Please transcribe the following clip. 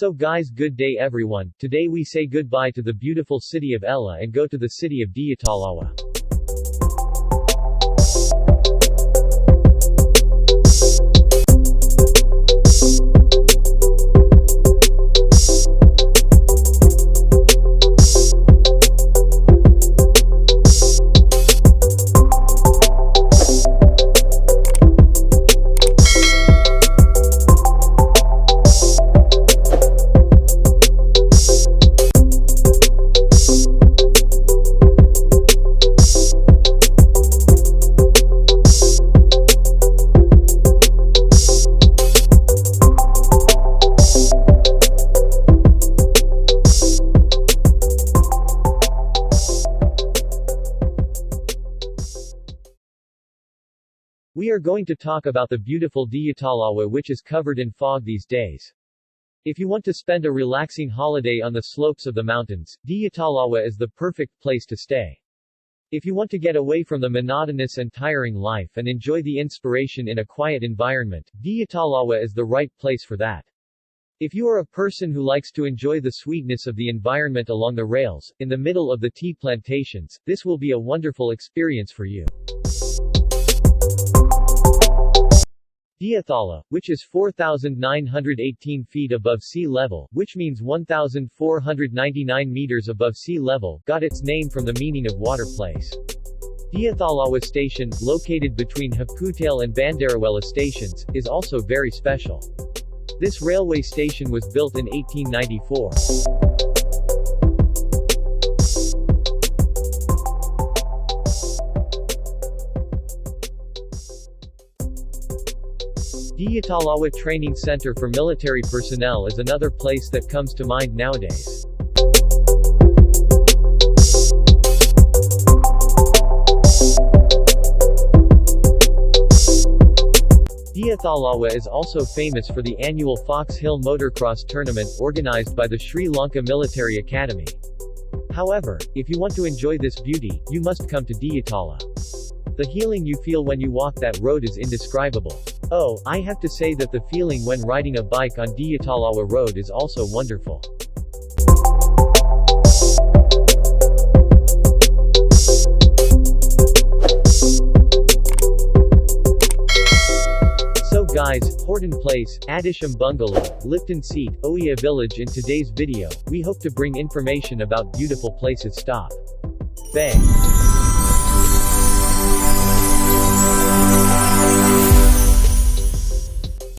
So guys, good day everyone. Today we say goodbye to the beautiful city of Ella and go to the city of Diyatalawa. We are going to talk about the beautiful Diyatalawa, which is covered in fog these days. If you want to spend a relaxing holiday on the slopes of the mountains, Diyatalawa is the perfect place to stay. If you want to get away from the monotonous and tiring life and enjoy the inspiration in a quiet environment, Diyatalawa is the right place for that. If you are a person who likes to enjoy the sweetness of the environment along the rails, in the middle of the tea plantations, this will be a wonderful experience for you. Diyathala, which is 4,918 feet above sea level, which means 1,499 meters above sea level, got its name from the meaning of water place. Diyathalawa Station, located between Haputale and Bandarawela stations, is also very special. This railway station was built in 1894. Diyatalawa Training Center for Military Personnel is another place that comes to mind nowadays. Diyatalawa is also famous for the annual Fox Hill Motocross Tournament organized by the Sri Lanka Military Academy. However, if you want to enjoy this beauty, you must come to Diyatalawa. The healing you feel when you walk that road is indescribable. Oh, I have to say that the feeling when riding a bike on Diyatalawa Road is also wonderful. So guys, Horton Place, Adisham Bungalow, Lipton Seat, Oia Village. In today's video, we hope to bring information about beautiful places. Stop. Bay.